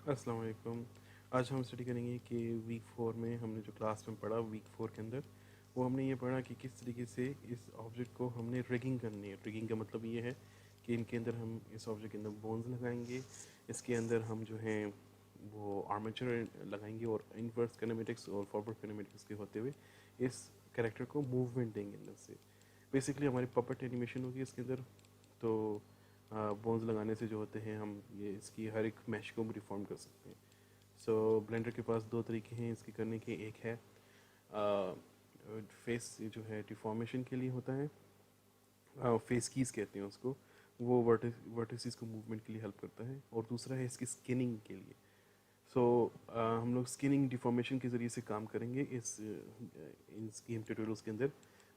अस्सलाम वालेकुम। आज हम स्टडी करेंगे कि वीक 4 में हमने जो क्लास में पढ़ा वीक 4 के अंदर, वो हमने ये पढ़ा कि किस तरीके से इस ऑब्जेक्ट को हमने रिगिंग करनी है। रिगिंग का मतलब ये है कि इनके अंदर हम इस ऑब्जेक्ट के अंदर बोन्स लगाएंगे, इसके अंदर हम जो हैं वो आर्मेचर लगाएंगे और इनवर्स किनेमेटिक्स और फॉरवर्ड किनेमेटिक्स के होते हुए इस कैरेक्टर को मूवमेंट देंगे अंदर से। बेसिकली हमारी पपेट एनिमेशन होगी इसके अंदर। तो बोन्स लगाने से जो होते हैं हम ये इसकी हर एक मैश को रिफॉर्म कर सकते हैं। सो ब्लेंडर के पास दो तरीके हैं इसके करने के। एक है फेस जो है डिफॉर्मेशन के लिए होता है, फेस कीज कहते हैं उसको, वो वर्टिसेस को मूवमेंट के लिए हेल्प करता है। और दूसरा है इसकी स्किनिंग के लिए। सो हम लोग स्किनिंग डिफॉर्मेशन के ज़रिए से काम करेंगे इन गेम ट्यूटोरियल्स के अंदर,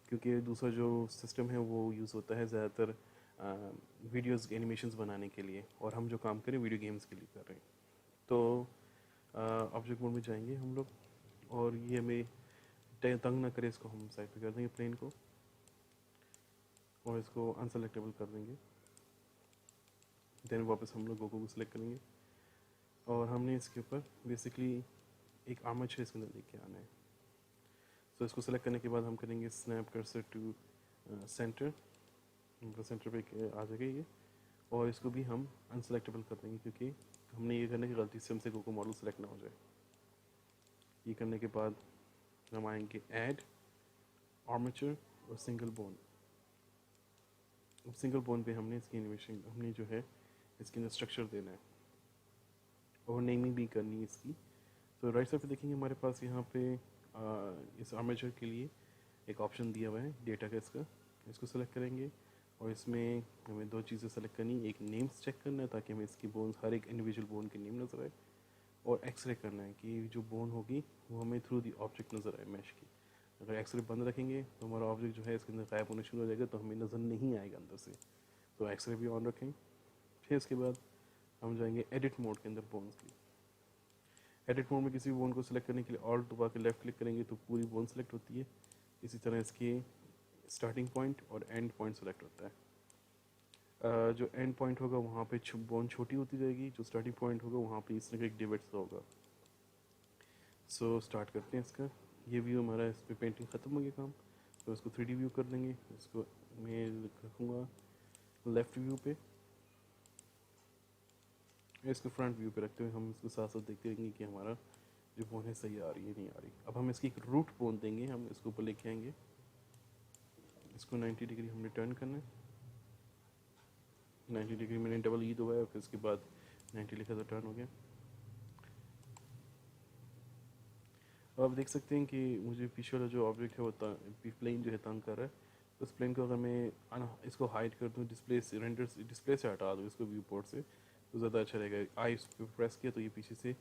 क्योंकि दूसरा जो सिस्टम है वो यूज़ होता है ज़्यादातर वीडियोस एनिमेशंस बनाने के लिए, और हम जो काम करें वीडियो गेम्स के लिए कर रहे हैं। तो ऑब्जेक्ट मोड में जाएंगे हम लोग, और ये हमें तंग ना करे, इसको हम साइड पे कर देंगे प्लेन को, और इसको अनसेलेक्टेबल कर देंगे। देन वापस हम लोग गोगो को सिलेक्ट करेंगे, और हमने इसके ऊपर बेसिकली एक आर्मेचर इसके अंदर लेके आना है। सो इसको सेलेक्ट करने के बाद हम करेंगे snap cursor to centre, centre पे आ जाएगा ये, और इसको भी हम अनसेलेक्टेबल कर देंगे, क्योंकि हमने ये करने की गलती से हमसे कोको मॉडल सेलेक्ट ना हो जाए। ये करने के बाद हम आएंगे ऐड आर्मेचर और सिंगल बोन। अब सिंगल बोन पे हमने इसकी एनिमेशन, हमने जो है इसके अंदर स्ट्रक्चर देना है और नेमिंग भी करनी है इसकी। तो राइट साइड पे देखेंगे हमारे पास यहाँ पे इस आर्मेचर के लिए एक ऑप्शन दिया हुआ है डेटा का इसका। इसको सेलेक्ट करेंगे, और इसमें हमें दो चीज़ें सेलेक्ट करनी है। एक नेम्स चेक करना है ताकि हमें इसकी बोन्स, हर एक इंडिविजुअल बोन के नेम नज़र आए, और एक्सरे करना है कि जो बोन होगी वो हमें थ्रू दी ऑब्जेक्ट नज़र आए मैश की। अगर एक्सरे बंद रखेंगे तो हमारा ऑब्जेक्ट जो है इसके अंदर गायब होना शुरू हो जाएगा, तो हमें नज़र नहीं आएगा अंदर से। तो एक्सरे भी ऑन रखें। फिर इसके बाद हम जाएंगे एडिट मोड के अंदर बोन्स की। एडिट मोड में किसी भी बोन को सिलेक्ट करने के लिए ऑल्ट दबा के लेफ्ट क्लिक करेंगे तो पूरी बोन सेलेक्ट होती है। इसी तरह इसके स्टार्टिंग पॉइंट और एंड पॉइंट सेलेक्ट होता है। जो एंड पॉइंट होगा वहाँ पे बोन छोटी होती जाएगी, जो स्टार्टिंग पॉइंट होगा वहाँ पे इस तरह का एक डिवाइड सा होगा। सो स्टार्ट करते हैं इसका। ये व्यू हमारा, इस पर पेंटिंग ख़त्म हो गया काम, तो इसको 3D व्यू कर देंगे। इसको मैं रखूँगा लेफ़्ट व्यू पे, इसको फ्रंट व्यू पे रखते हुए हम इसको साथ साथ देखते रहेंगे कि हमारा जो बोन है सही आ रही है नहीं आ रही। अब हम इसकी एक रूट बोन देंगे, हम इसको ऊपर लेके आएंगे, इसको 90 डिग्री हमने टर्न करना है। 90 डिग्री मैंने डबल ई दबाया, फिर इसके बाद 90 लिखा तो टर्न हो गया। अब आप देख सकते हैं कि मुझे पीछे वाला जो ऑब्जेक्ट है वो प्लेन जो है तंग कर रहा है। उस प्लेन को अगर मैं इसको हाइड कर दूँ, डिस्प्ले से रेंडर डिस्प्ले से हटा दूँ इसको व्यू पोर्ट से, तो ज़्यादा अच्छा रहेगा। आई इस पर प्रेस किया तो ये पीछे से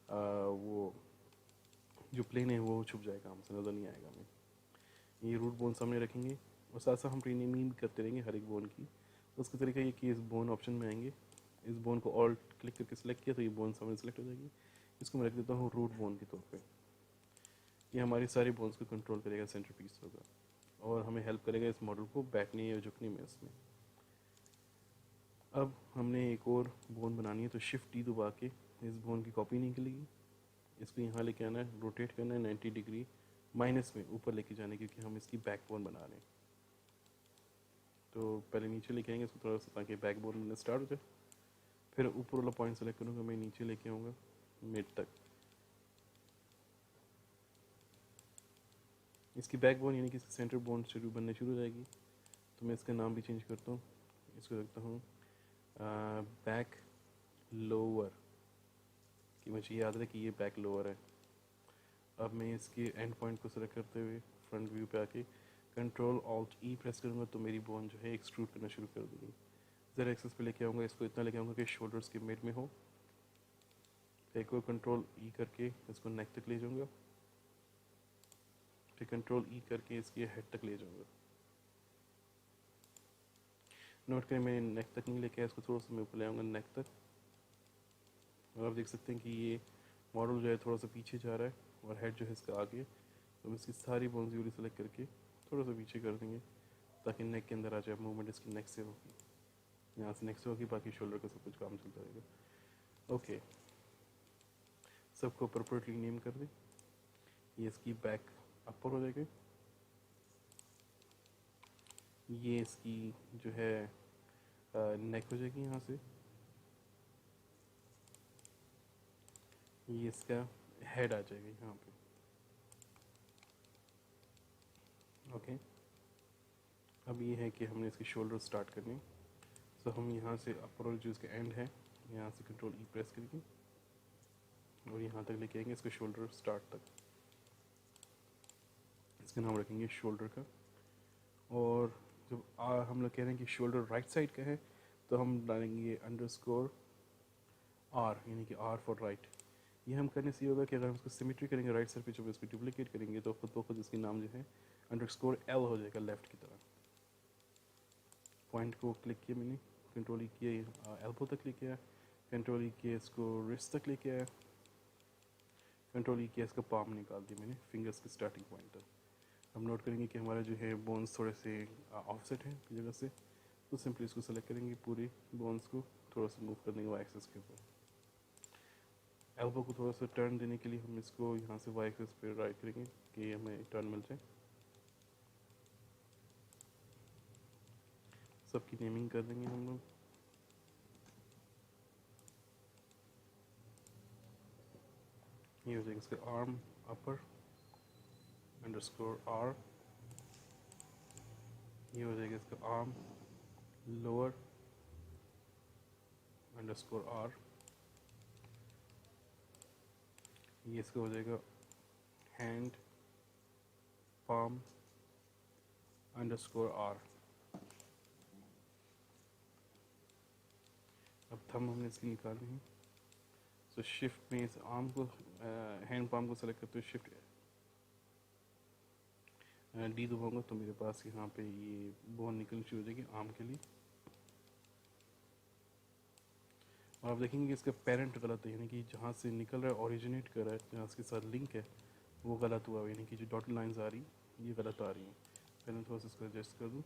वो जो प्लेन है वो छुप जाएगा, हमसे नज़र नहीं आएगा हमें। ये रूट बोन सामने रखेंगे, और साथ साथ हम रीनेमिंग भी करते रहेंगे हर एक बोन की। तो उसका तरीका ये कि इस बोन ऑप्शन में आएंगे, इस बोन को ऑल्ट क्लिक करके सिलेक्ट किया तो ये बोन सामने सेलेक्ट हो जाएगी। इसको मैं रख देता हूँ रूट बोन के तौर पे। ये हमारी सारी बोन्स को कंट्रोल करेगा, सेंटर पीस होगा, और हमें हेल्प करेगा इस मॉडल को बैठने या झुकने में इसमें। अब हमने एक और बोन बनानी है, तो शिफ्ट डी दबा के इस बोन की कॉपी निकलेगी। इसको यहाँ लेके आना है, रोटेट करना है 90 डिग्री माइनस में ऊपर लेके जाने, क्योंकि हम इसकी बैक बोन बना रहे हैं। तो पहले नीचे लेके आएंगे इसको थोड़ा सा, ताकि बैक बोन बनना स्टार्ट हो जाए। फिर ऊपर वाला पॉइंट सेलेक्ट करूँगा, मैं नीचे लेके आऊँगा मिड तक। इसकी बैक बोन यानी कि इसकी सेंटर बोन शुरू बनने शुरू हो जाएगी। तो मैं इसका नाम भी चेंज करता हूँ, इसको रखता हूँ बैक लोअर, कि मुझे याद रहे कि ये बैक लोअर है। अब मैं इसके एंड पॉइंट को सेलेक्ट करते हुए फ्रंट व्यू पे आके कंट्रोल ऑल्ट ई प्रेस करूँगा, तो मेरी बोन जो है एक्सट्रूड करना शुरू कर दूँगी। ज़रा एक्सेस पे लेके आऊँगा, इसको इतना लेके आऊँगा कि शोल्डर्स के मिड में हो। फिर एक और कंट्रोल ई करके इसको नेक तक ले जाऊँगा, फिर कंट्रोल ई करके इसके हेड तक ले जाऊँगा। नोट करें मैंने नेक तक नहीं लेके आया, इसको थोड़ा सा मैं ऊपर ले आऊँगा नेक तक। और आप देख सकते हैं कि ये मॉडल जो है थोड़ा सा पीछे जा रहा है, और हेड जो है इसका आगे। तो हम इसकी सारी बोन्स यूरी सेलेक्ट करके थोड़ा सा पीछे कर देंगे, ताकि नेक के अंदर आ जाए। मूवमेंट इसकी नेक से होगी, यहाँ से नेक से होगी, बाकी शोल्डर का सब कुछ काम चलता रहेगा। ओके, सबको अप्रोप्रिएटली नेम कर दें। ये इसकी बैक अपर हो जाएगी, ये इसकी जो है नेक हो जाएगी यहाँ से, ये इसका हेड आ जाएगा यहाँ पे। ओके, अब ये है कि हमने इसकी शोल्डर स्टार्ट करनी है। तो हम यहाँ से अपर और जो इसका एंड है यहाँ से कंट्रोल ई प्रेस करेंगे और यहाँ तक लेके आएंगे इसको शोल्डर स्टार्ट तक। इसका नाम रखेंगे शोल्डर का। और जब हम लोग कह रहे हैं कि शोल्डर राइट साइड का है तो हम डालेंगे अंडरस्कोर आर, यानी कि आर फॉर राइट। ये हम करने से ये होगा कि अगर हम इसको सिमेट्री करेंगे राइट साइड पे, जब इसको डुप्लीकेट करेंगे तो खुद ब खुद इसकी नाम जो है अंडरस्कोर एल हो जाएगा लेफ्ट की तरफ। पॉइंट को क्लिक किया मैंने, कंट्रोल ई किया, एल्बो तक लेके आया, कंट्रोल ई किया, इसको रिस्ट तक लेके आया, कंट्रोल ई किया, इसका पाम निकाल दिया मैंने फिंगर्स के स्टार्टिंग पॉइंट तक। हम नोट करेंगे कि हमारा जो है बोन्स थोड़े से ऑफसेट है जगह से, तो सिंपली इसको सेलेक्ट करेंगे, पूरे बोन्स को थोड़ा सा मूव कर देंगे वाई एक्सिस के ऊपर। एल्बो को थोड़ा सा टर्न देने के लिए हम इसको यहाँ से वाई एक्सिस पे राइट करेंगे कि हमें टर्न मिल जाए। सबकी नेमिंग कर देंगे हम लोग। ये हो जाएगा इसका आर्म अपर अंडरस्कोर आर, ये हो जाएगा इसका आर्म लोअर अंडरस्कोर आर, ये इसका हो जाएगा हैंड पाम अंडरस्कोर आर। अब थंब हमने इसकी निकालनी है, तो शिफ्ट में इस आर्म को हैंड पाम को सेलेक्ट करते हुए शिफ्ट डी दबाऊंगा तो मेरे पास यहाँ पे ये बोन निकलनी शुरू हो जाएगी आर्म के लिए। और आप देखेंगे कि इसका पेरेंट गलत है, यानी कि जहाँ से निकल रहा है ओरिजिनेट कर रहा है, जहाँ इसके साथ लिंक है वो गलत हुआ है, यानी कि जो डॉट लाइंस आ रही ये गलत आ रही हैं। पहले थोड़ा सा इसको एडजस्ट कर दूँ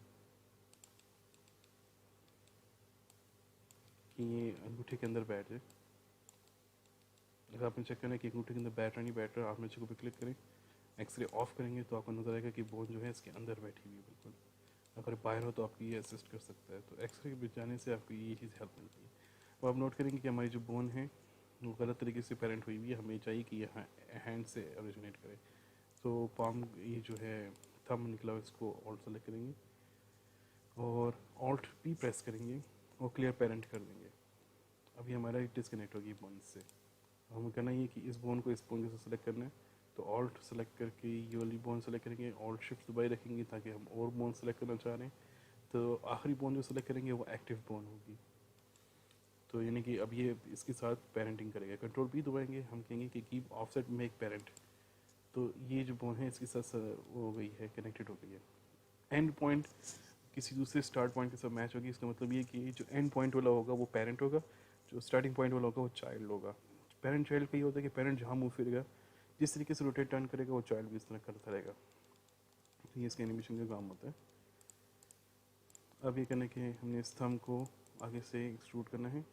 कि ये अंगूठे के अंदर बैठ जाए। अगर आपने चेक करना है कि अंगूठे के अंदर बैठ रहा नहीं बैठ रहा, आप नीचे को भी क्लिक करें, एक्सरे ऑफ करेंगे तो आपको नजर आएगा कि बोन जो है इसके अंदर बैठी हुई है बिल्कुल। अगर बाहर हो तो आपको ये असिस्ट कर सकता है, तो एक्सरे के जाने से आपको ये चीज़ हेल्प मिलती है। तो आप नोट करेंगे कि हमारी जो बोन है वो गलत तरीके से पेरेंट हुई हुई है, हमें चाहिए कि यह हैंड से ओरिजिनेट करे। तो पाम ये जो है थंब निकला हुआ, इसको ऑल्ट सेलेक्ट करेंगे और ऑल्ट पी प्रेस करेंगे और क्लियर पेरेंट कर देंगे। अभी हमारा डिस्कनेक्ट होगी बोन से। हमें करना ये कि इस बोन को इस बोन से सेलेक्ट करना है, तो ऑल्ट सेलेक्ट करके ये वाली बोन सेलेक्ट करेंगे, ऑल्ट शिफ्ट दबाई रखेंगे ताकि हम और बोन सेलेक्ट करना चाह रहे हैं, तो आखिरी बोन जो सेलेक्ट करेंगे वो एक्टिव बोन होगी। तो यानी कि अब ये इसके साथ पेरेंटिंग करेगा। कंट्रोल पी दबाएंगे, हम कहेंगे कि कीप ऑफसेट मेक पेरेंट, तो ये जो बोन है इसके साथ वो हो गई है, कनेक्टेड हो गई है। एंड पॉइंट किसी दूसरे स्टार्ट पॉइंट के साथ मैच होगी, इसका मतलब ये कि जो एंड पॉइंट वाला होगा वो पेरेंट होगा, जो स्टार्टिंग पॉइंट वाला होगा वो चाइल्ड होगा। पेरेंट चाइल्ड का ये होता है कि पेरेंट जहाँ मूव फिरेगा, जिस तरीके से रोटेट टर्न करेगा वो चाइल्ड भी इस तरह करता रहेगा। तो ये इसके एनिमेशन का काम होता है। अब ये करने के हमने इस थंब को आगे से एक्सट्रूड करना है।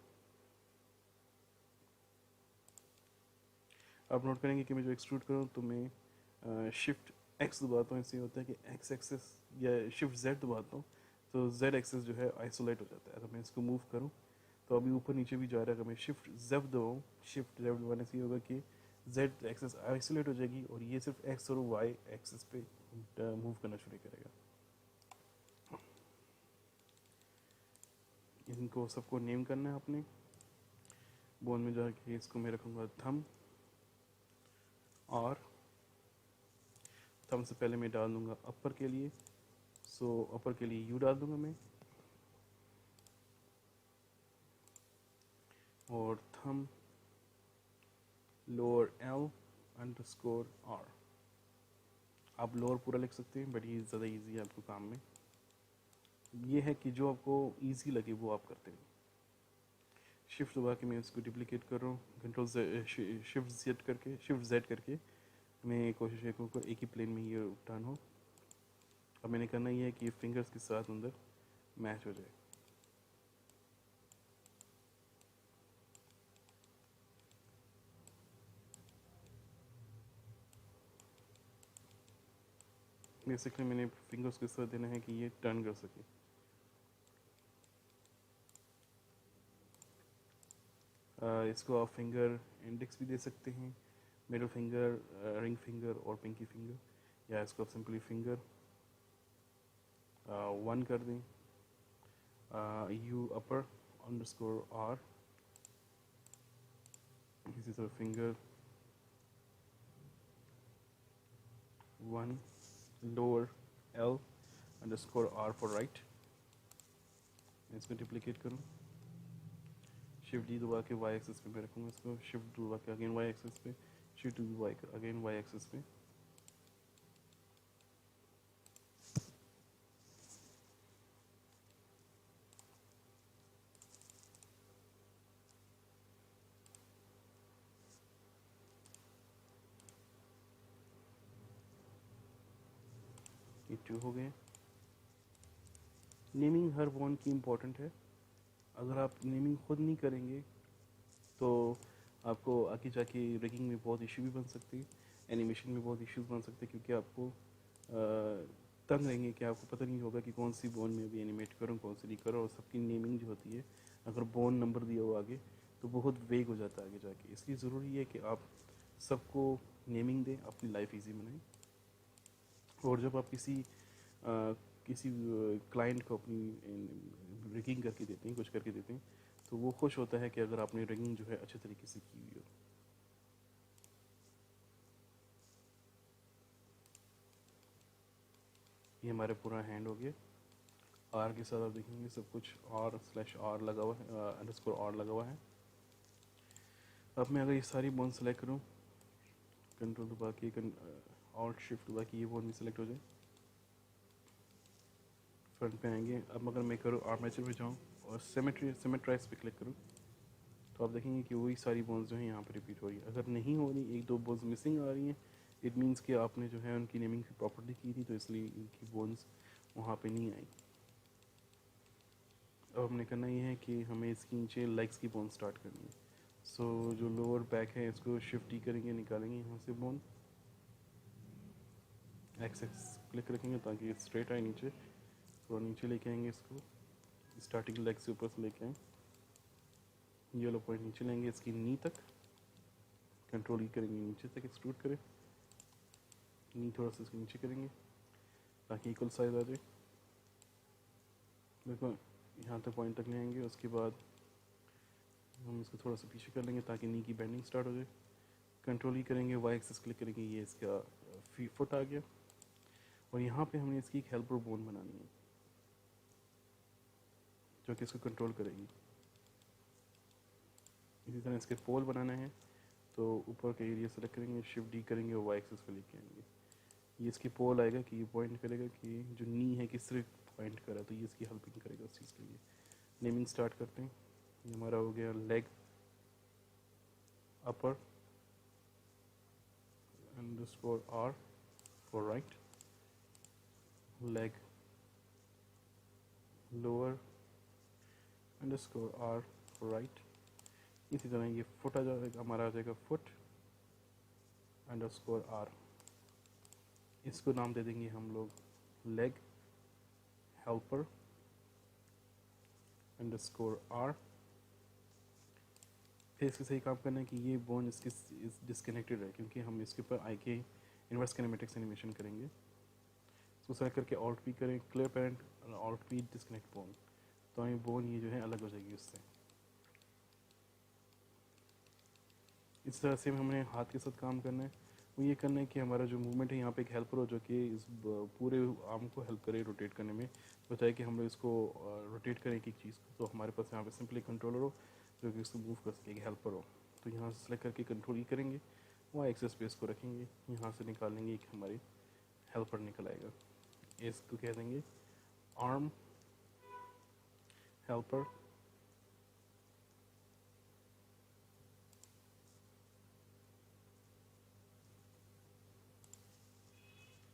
आप नोट करेंगे कि मैं जो एक्सट्रूड करूँ तो मैं शिफ्ट एक्स दबाता हूँ, इससे होता है कि एक्स एक्सेस या शिफ्ट जेड दबाता हूँ तो जेड एक्सेस जो है आइसोलेट हो जाता है। अगर मैं इसको मूव करूँ तो अभी ऊपर नीचे भी जा रहा है, अगर मैं शिफ्ट जेड दबाऊँ, शिफ्ट जेड दबाने से ये होगा कि जेड एक्सेस आइसोलेट हो जाएगी और ये सिर्फ एक्स और वाई एक्सेस पे मूव करना शुरू करेगा। इनको सबको नेम करना है अपने बोन में जाके, इसको मैं रखूँगा थंब, और थंब से पहले मैं डाल दूंगा अपर के लिए, सो अपर के लिए यू डाल दूंगा मैं, और thumb lower L underscore R. आप लोअर पूरा लिख सकते हैं बट ये ज़्यादा इजी है आपको काम में। ये है कि जो आपको इजी लगे वो आप करते हैं। शिफ्ट दबा के मैं इसको डुप्लीकेट कर रहा हूँ, कंट्रोल शिफ्ट जेड करके मैं कोशिश करूँ एक ही प्लेन में ये टर्न हो। अब मैंने करना ये है कि फिंगर्स के साथ अंदर मैच हो जाए। बेसिकली मैंने फिंगर्स को इस तरह देना है कि ये टर्न कर सके। इसको आप फिंगर इंडेक्स भी दे सकते हैं, मिडल फिंगर, रिंग फिंगर और पिंकी फिंगर, या इसको आप सिंपली फिंगर 1 कर दें। यू अपर अंडरस्कोर आर, इसी तरह finger 1 lower L underscore R for right. इसको डुप्लीकेट करूँ, शिफ्ट डी दबा के वाई एक्सिस पे मैं रखूँगा इसको, शिफ्ट दबा के अगेन वाई एक्सिस पे, shift Y again Y axis पे। ये 2 हो गए। नेमिंग हर बोन की इम्पोर्टेंट है। अगर आप नेमिंग खुद नहीं करेंगे तो आपको आगे जाके रिगिंग में बहुत इशू भी बन सकती है, एनिमेशन में बहुत इश्यूज बन सकते हैं, क्योंकि आपको तंग रहेंगे कि आपको पता नहीं होगा कि कौन सी बोन में अभी एनिमेट करूँ, कौन सी नहीं करूँ। और सबकी नेमिंग जो होती है, अगर बोन नंबर दिया हो आगे तो बहुत वेग हो जाता है आगे जाके। इसलिए ज़रूरी है कि आप सबको नेमिंग दें, अपनी लाइफ ईजी बनाएं। और जब आप किसी क्लाइंट को अपनी रिगिंग करके देते हैं, कुछ करके देते हैं, तो वो खुश होता है कि अगर आपने रिगिंग जो है अच्छे तरीके से की हुई हो। ये हमारे पूरा हैंड हो गया। आर के साथ आप देखेंगे सब कुछ R/R लगा हुआ है, अंडरस्कोर R लगा हुआ है। अब मैं अगर ये सारी बोन सेलेक्ट करूँ, कंट्रोल दबा के, ऑल्ट शिफ्ट दबा के, ये बोन भी सेलेक्ट हो जाए, फ्रंट पे आएंगे। अब अगर मैं करूँ आर्मेचर पे जाऊँ और सिमेट्राइज पे क्लिक करूँ, तो आप देखेंगे कि वही सारी बोन्स जो हैं यहाँ पर रिपीट हो रही है। अगर नहीं हो रही, 1-2 बोन्स मिसिंग आ रही हैं, इट मीन्स कि आपने जो है उनकी नेमिंग प्रॉपर्ली की थी, तो इसलिए इनकी बोन्स वहाँ पे नहीं आई। अब हमने करना ये है कि हमें इसके नीचे लेग्स की बोन स्टार्ट करनी है। सो जो लोअर बैक है इसको शिफ्ट ही करेंगे, निकालेंगे यहाँ से बोन, एक्स क्लिक रखेंगे ताकि स्ट्रेट आए नीचे। थोड़ा नीचे लेके आएंगे इसको, स्टार्टिंग लेग से ऊपर से लेके आए, ये वाला पॉइंट नीचे लेंगे इसकी नी तक, कंट्रोल ही करेंगे नीचे तक एक्सट्रूड करें, नी थोड़ा सा इसके नीचे करेंगे ताकि इक्वल साइज आ जाए। देखो यहाँ तक पॉइंट तक ले आएंगे, उसके बाद हम इसको थोड़ा सा पीछे कर लेंगे ताकि नी की बेंडिंग स्टार्ट हो जाए। कंट्रोल ही करेंगे, वाई एक्सिस क्लिक करेंगे, ये इसका फुट आ गया। और यहाँ पे हमने इसकी एक हेल्पर बोन बनानी है जो कि इसको कंट्रोल करेगी। इसी तरह इसके पोल बनाना है, तो ऊपर का एरिया सेलेक्ट करेंगे, शिफ्ट डी करेंगे और वाई एक्सिस पे लेके आएंगे। ये इसकी पोल आएगा कि ये पॉइंट करेगा कि जो नी है किस तरह पॉइंट करा, तो ये इसकी हेल्पिंग करेगा उस चीज़ के लिए। नेमिंग स्टार्ट करते हैं। ये हमारा हो गया leg upper underscore R for right, leg lower underscore R for right. इसी तरह ये फुट आ जाएगा, हमारा आ जाएगा फुट अंडरस्कोर R। इसको नाम दे देंगे हम लोग लेग हेल्पर अंडरस्कोर R। फिर इसके सही काम करना है कि ये बोन इसकी डिस्कनेक्टेड है, क्योंकि हम इसके ऊपर आई के इन्वर्स किनेमेटिक्स एनिमेशन करेंगे। इसको सेलेक्ट करके ऑल्ट पी करें, clear parent, alt P disconnect bone, तो हमें बोन ये जो है अलग हो जाएगी उससे। इस तरह से हमने हाथ के साथ काम करना है। वो ये करना है कि हमारा जो मूवमेंट है यहाँ पे एक हेल्पर हो जो कि इस पूरे आर्म को हेल्प करे रोटेट करने में, बजाय कि हम लोग इसको रोटेट करें एक चीज़ को। तो हमारे पास यहाँ पे सिंपली कंट्रोलर हो जो कि इसको मूव कर सके, एक हेल्पर हो। तो यहाँ से सेलेक्ट करके कंट्रोल ही करेंगे, वहाँ एक्सेस पे इसको रखेंगे, यहाँ से निकालेंगे, एक हमारी हेल्पर निकल आएगा। इसको कह देंगे आर्म हेल्पर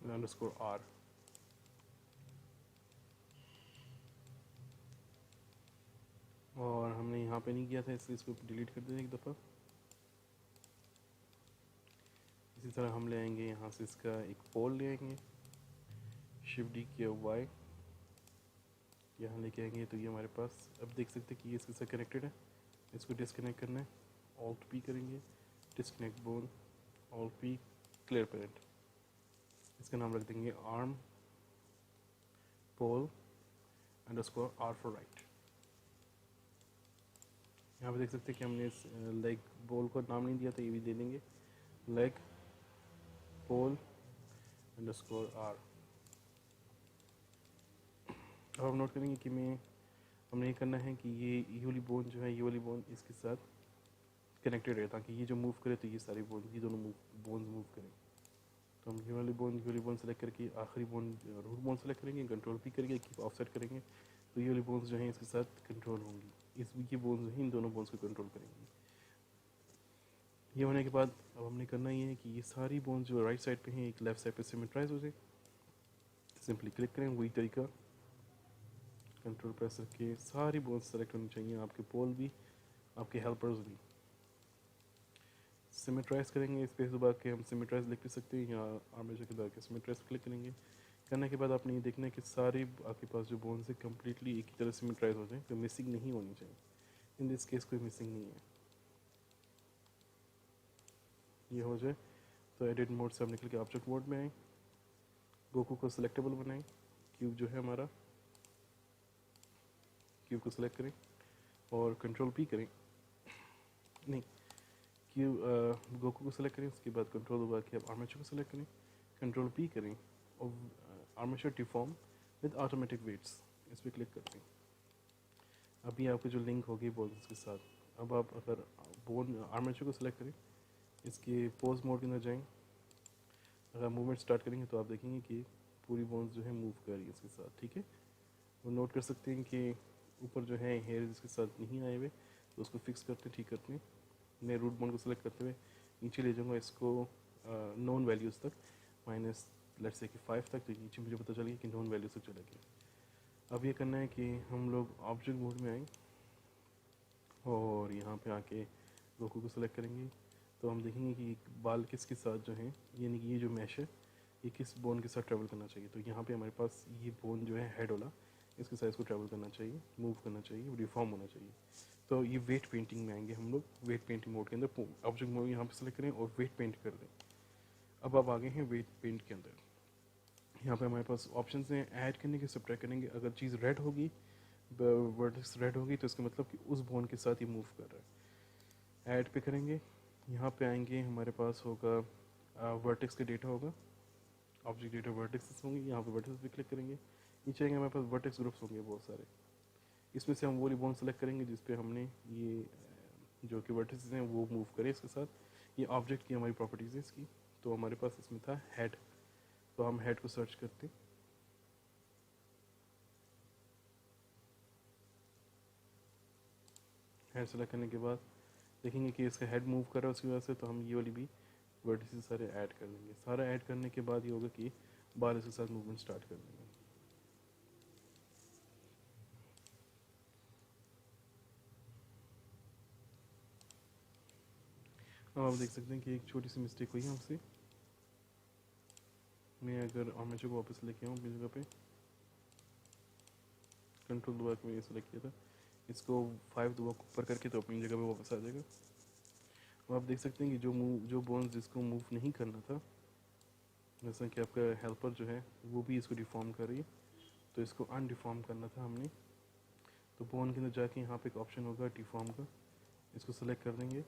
अंडरस्कोर R। और हमने यहाँ पे नहीं किया था इसलिए इसको डिलीट कर दें एक दफ़ा। इसी तरह हम ले आएंगे यहाँ से इसका एक पोल ले आएंगे, शिफ्ट डी किया वाई, यहाँ लेके आएंगे तो ये हमारे पास अब देख सकते हैं कि ये इसके साथ कनेक्टेड है। इसको डिस्कनेक्ट करना है, ऑल्ट पी करेंगे, disconnect bone, alt P, clear parent. इसका नाम रख देंगे arm pole underscore R for right. यहाँ पे देख सकते हैं कि हमने इस लेग बोल को नाम नहीं दिया था, ये भी दे देंगे लेग पोल अंडरस्कोर आर। अब हम नोट करेंगे कि हमने ये करना है कि ये वाली बोन जो है, ये वाली बोन इसके साथ कनेक्टेड है, ताकि ये जो मूव करे तो ये सारी बोन, ये दोनों बोन्स मूव करें। तो हम ये वाली बोन सेलेक्ट करके आखिरी बोन रूट बोन सेलेक्ट करेंगे, कंट्रोल पी करेंगे, कीप ऑफसेट करेंगे, तो ये वाली बोन्स जो हैं इसके साथ कंट्रोल होंगी। ये बोन्स जो हैं इन दोनों बोन्स को कंट्रोल करेंगी। ये होने के बाद अब हमने करना ये है कि ये सारी बोन्स जो राइट साइड पे हैं एक लेफ्ट साइड पे सिमेट्राइज हो जाए। सिंपली क्लिक करें, वही तरीका, कंट्रोल प्रेस करके सारी बोन्स सेलेक्ट होनी चाहिए, आपके पोल भी, आपके हेल्पर्स भी। सिमेट्राइज करेंगे, स्पेस दबा के हम सिमेट्राइज लिख भी सकते हैं, या आर्मेचर के दबा के सिमेट्राइज क्लिक करेंगे। करने के बाद आपने ये देखना है कि सारी आपके पास जो बोन्स है कम्प्लीटली एक ही तरह सिमेट्राइज हो जाए, तो मिसिंग नहीं होनी चाहिए। इन दिस केस कोई मिसिंग नहीं है। ये हो जाए तो एडिट मोड से हम निकल के ऑब्जेक्ट मोड में आए, गोकू को सिलेक्टेबल बनाएं, क्यूब जो है हमारा, क्यूब को सिलेक्ट करें और कंट्रोल पी करें, नहीं क्यूब गोकू को सिलेक्ट करें, उसके बाद कंट्रोल दबा के अब आर्मेचर को सिलेक्ट करें, कंट्रोल पी करें और armature deform with automatic weights इस पर क्लिक करते हैं। अभी आपको जो लिंक होगी बोन्स के साथ, अब आप अगर बोन आर्मेचर को सिलेक्ट करें, इसके पोज मोड के अंदर जाएं, अगर मूवमेंट स्टार्ट करेंगे तो आप देखेंगे कि पूरी बोन्स जो है मूव कर रही है इसके साथ, ठीक है। वो नोट कर सकते हैं कि ऊपर जो है हेयर इसके साथ नहीं आए हुए, तो उसको फिक्स करते ठीक करते हैं। मैं रूट बोन को सिलेक्ट करते हुए नीचे ले जाऊँगा इसको नॉन वैल्यूज़ तक, माइनस लेट्स से कि 5 तक, तो नीचे मुझे पता चल गया कि नॉन वैल्यूज़ तक चला गया। अब ये करना है कि हम लोग ऑब्जेक्ट मोड में आए और यहाँ पे आके गोकू को सिलेक्ट करेंगे, तो हम देखेंगे कि बाल किसके साथ जो है, यानी कि ये जो मैश है ये किस बोन के साथ ट्रैवल करना चाहिए। तो यहाँ पे हमारे पास ये बोन जो है हेड वाला, इसके साथ इसको ट्रैवल करना चाहिए, मूव करना चाहिए, रिफॉर्म होना चाहिए। तो ये वेट पेंटिंग में आएंगे हम लोग, वेट पेंटिंग मोड के अंदर ऑब्जेक्ट मोड यहाँ पे सेलेक्ट करें और वेट पेंट कर दें। अब आप आगे हैं वेट पेंट के अंदर, यहाँ पे हमारे पास ऑप्शंस हैं ऐड करने के, सब्ट्रैक्ट करेंगे। अगर चीज़ रेड होगी, वर्टेक्स रेड होगी, तो इसका मतलब कि उस बोन के साथ ही मूव कर रहा है। ऐड पे करेंगे, यहाँ पे आएंगे, हमारे पास होगा वर्टेक्स का डेटा होगा, ऑब्जेक्ट डेटा वर्टेक्स होंगे, यहाँ पे वर्टेक्स पे क्लिक करेंगे। नीचे आएंगे, हमारे पास वर्टेक्स ग्रुप्स होंगे बहुत सारे, इसमें से हम वो रिबॉन सेलेक्ट करेंगे जिस पे हमने ये जो कि वर्टेक्स हैं वो मूव करें इसके साथ। ये ऑब्जेक्ट की हमारी प्रॉपर्टीज़ है इसकी, तो हमारे पास इसमें था हेड, तो हम हेड को सर्च करते, हेड सेलेक्ट करने के बाद देखेंगे कि इसका हेड मूव कर रहा है उसकी वजह से, तो हम ये वाली भी वर्टिसेस सारे ऐड कर देंगे। सारा ऐड करने के बाद ये होगा कि बाल इसके साथ मूवमेंट स्टार्ट कर देंगे। अब आप देख सकते हैं कि एक छोटी सी मिस्टेक हुई है हमसे। मैं अगर आर्मेचर को वापस लेके आऊँ अपनी जगह पे, कंट्रोल दबा के मैंने सेलेक्ट किया था, इसको 5 दबा ऊपर करके तो अपनी जगह पे वापस आ जाएगा। अब आप देख सकते हैं कि जो बोन्स जिसको मूव नहीं करना था, जैसा कि आपका हेल्पर जो है वो भी इसको डिफॉर्म कर रही है, तो इसको अनडिफॉर्म करना था हमने। तो बोन के अंदर जाके यहाँ पे एक ऑप्शन होगा डिफॉर्म का, इसको सेलेक्ट कर देंगे।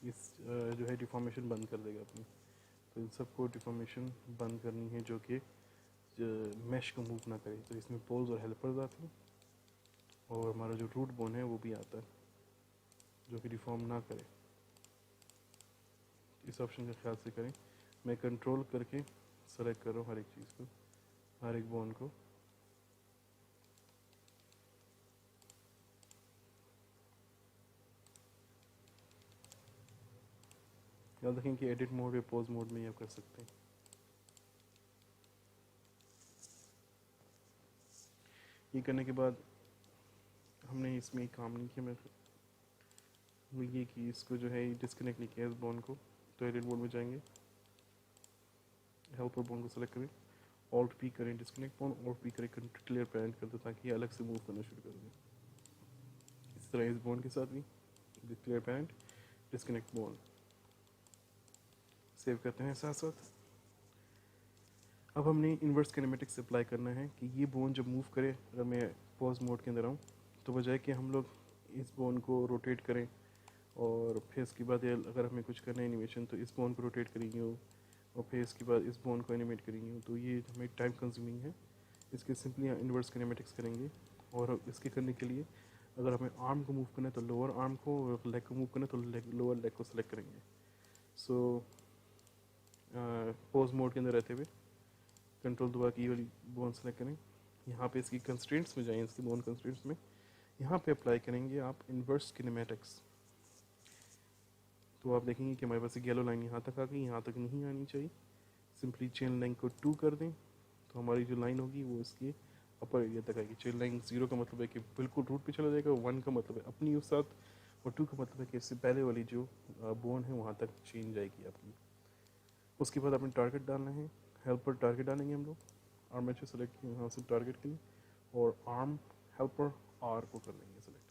इस जो है डिफॉर्मेशन बंद कर देगा अपनी, तो इन सबको डिफॉर्मेशन बंद करनी है जो कि मैश को मूव ना करे। तो इसमें पोल्स और हेल्पर्स आते हैं और हमारा जो रूट बोन है वो भी आता है जो कि डिफॉर्म ना करे। इस ऑप्शन का ख्याल से करें। मैं कंट्रोल करके सेलेक्ट कर रहा हूँ हर एक चीज़ को, हर एक बोन को। याद रखें कि एडिट मोड या पोज मोड में ही आप कर सकते हैं। ये करने के बाद हमने इसमें काम नहीं किया, मैं वो ये कि इसको जो है डिस्कनेक्ट नहीं किया इस बोन को। तो एडिट मोड में जाएंगे, हेल्पर बोन को सेलेक्ट करें, ऑल्ट पी करें डिस्कनेक्ट बोन, ऑल्ट पी करें क्लियर पैरेंट कर दो ताकि ये अलग से मूव करना शुरू कर दें। इस तरह इस बोन के साथ भी clear parent disconnect bone save करते हैं साथ साथ। अब हमने इन्वर्स किनेमेटिक्स अप्लाई करना है कि ये बोन जब मूव करे, अगर मैं पॉज मोड के अंदर आऊँ तो बजाय कि हम लोग इस बोन को रोटेट करें और फिर इसके बाद अगर हमें कुछ करना है एनिमेशन तो इस बोन को रोटेट करेंगे और फिर इसके बाद इस बोन को एनिमेट करेंगे, तो ये हमें टाइम कंज्यूमिंग है। इसके सिंपली इन्वर्स किनेमेटिक्स करेंगे और इसके करने के लिए अगर हमें आर्म को मूव करना है तो लोअर आर्म को, और लेग को मूव करना है तो लोअर लेग को सेलेक्ट करेंगे। सो पोज मोड के अंदर रहते हुए कंट्रोल दबा के ये वाली बोन सेलेक्ट करें। यहाँ पे इसकी कंस्ट्रेंट्स में जाएं, इसकी बोन कंस्ट्रेंट्स में यहाँ पे अप्लाई करेंगे आप इन्वर्स किनेमेटिक्स। तो आप देखेंगे कि हमारे पास एक येलो लाइन यहाँ तक आ गई, यहाँ तक नहीं आनी चाहिए। सिंपली चेन लाइन को 2 कर दें तो हमारी जो लाइन होगी वो इसके अपर एरिया तक आएगी। चेन लाइन 0 का मतलब है कि बिल्कुल रूट पे चला जाएगा, 1 का मतलब है अपनी उस साथ, और 2 का मतलब है कि इससे पहले वाली जो बोन है वहाँ तक चेंज जाएगी आपकी। उसके बाद आपने टारगेट डालना है, हेल्पर टारगेट डालेंगे हम लोग, आर्मेचर सेलेक्ट किए यहाँ से टारगेट के लिए, और आर्म हेल्पर आर को कर लेंगे सेलेक्ट।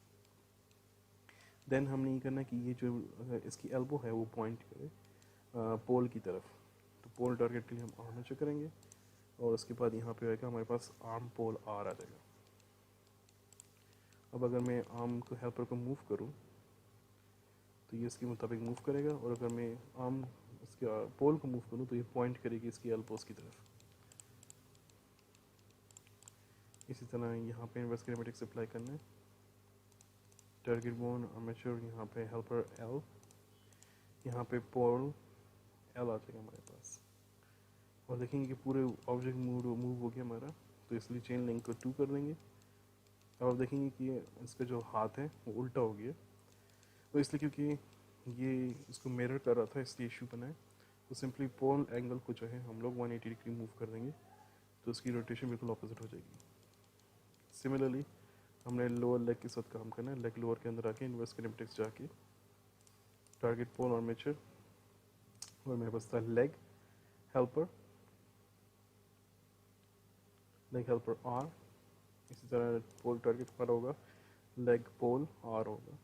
देन हमने ये करना है कि ये जो इसकी एल्बो है वो पॉइंट करे पोल की तरफ, तो पोल टारगेट के लिए हम आर्मेचर करेंगे और उसके बाद यहाँ पे आएगा हमारे पास आर्म पोल आर आ जाएगा। अब अगर मैं आर्म को हेल्पर को मूव करूँ तो ये इसके मुताबिक मूव करेगा, और अगर मैं आर्म इसके पोल को मूव करूँ तो ये पॉइंट करेगी इसकी एल्बोस की तरफ। इसी तरह यहाँ पे इन्वर्स किनेमेटिक्स अप्लाई करना है, टारगेट बोन आर्मेचर, यहाँ पे हेल्पर एल, यहाँ पे पोल एल आ जाएगा हमारे पास, और देखेंगे कि पूरे ऑब्जेक्ट मूव हो गया हमारा, तो इसलिए चेन लिंक को 2 कर देंगे। अब आप देखेंगे कि इसका जो हाथ है वो उल्टा हो गया, तो इसलिए क्योंकि ये इसको मिरर कर रहा था इसलिए इशू बना है। तो सिंपली पोल एंगल को जो है हम लोग 180 डिग्री मूव कर देंगे तो उसकी रोटेशन बिल्कुल ऑपोजिट हो जाएगी। सिमिलरली हमने लोअर लेग के साथ काम करना है, लेग लोअर के अंदर आके इन्वर्स किनेमेटिक्स जाके टारगेट पोल आर्मेचर, और मेरे पास था लेग हेल्पर आर। इसी तरह पोल टारगेट पर होगा, लेग पोल आर होगा।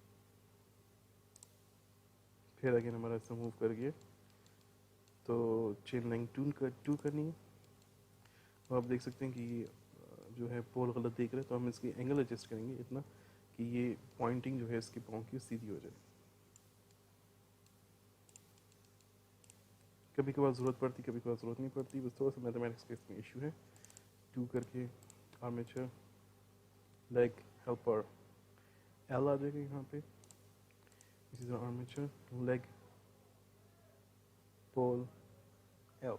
फिर अगेन हमारा ऐसा मूव कर गया तो चेन लाइन 2 करनी है। तो आप देख सकते हैं कि जो है पोल गलत देख रहे हैं, तो हम इसकी एंगल एडजस्ट करेंगे इतना कि ये पॉइंटिंग जो है इसके पाँव की सीधी हो जाए। कभी कभार ज़रूरत पड़ती, कभी कभार ज़रूरत नहीं पड़ती, बस थोड़ा सा मैथमेटिक्स का इसमें इशू है। 2 करके आर्मेचर लेग हेल्पर एल आ जाएगा यहाँ पे। इसी तरह आर्मेचर लेग पोल एल,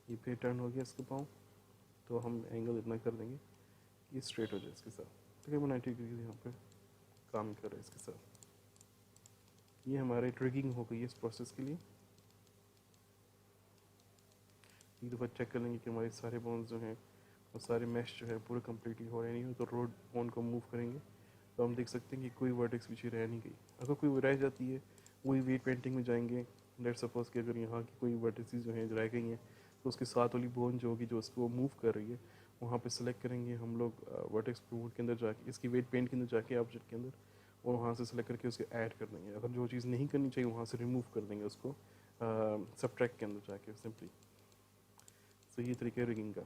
ये फिर टर्न हो गया इसका पाँव, तो हम एंगल इतना कर देंगे कि स्ट्रेट हो जाए इसके साथ। तकरीबन 90 डिग्री यहाँ पे काम कर रहा है इसके साथ। ये हमारे ट्रिगिंग हो गई है इस प्रोसेस के लिए। एक दफ़ा चेक कर लेंगे कि हमारे सारे बोन्स जो हैं और सारे मैश जो है पूरे कम्प्लीटली हो रहे नहीं हो, तो रोड बोन को मूव करेंगे तो हम देख सकते हैं कि कोई वर्टेक्स पीछे रह नहीं गई। अगर कोई रह जाती है वही वेट पेंटिंग में जाएंगे। लेट सपोज कि अगर यहाँ की कोई वर्टिसेस जो हैं रह गई हैं तो उसके साथ वाली बोन जो होगी जो उसको मूव कर रही है वहाँ पे सेलेक्ट करेंगे हम लोग वर्टेक्स प्रूव के अंदर जाके, इसकी वेट पेंट के अंदर जाके ऑब्जेक्ट के अंदर, और वहाँ से सेलेक्ट करके उसके ऐड कर देंगे। अगर जो चीज़ नहीं करनी चाहिए वहाँ से रिमूव कर देंगे उसको सबट्रैक्ट के अंदर जाके सिंपली। तो ये तरीका है रिगिंग का।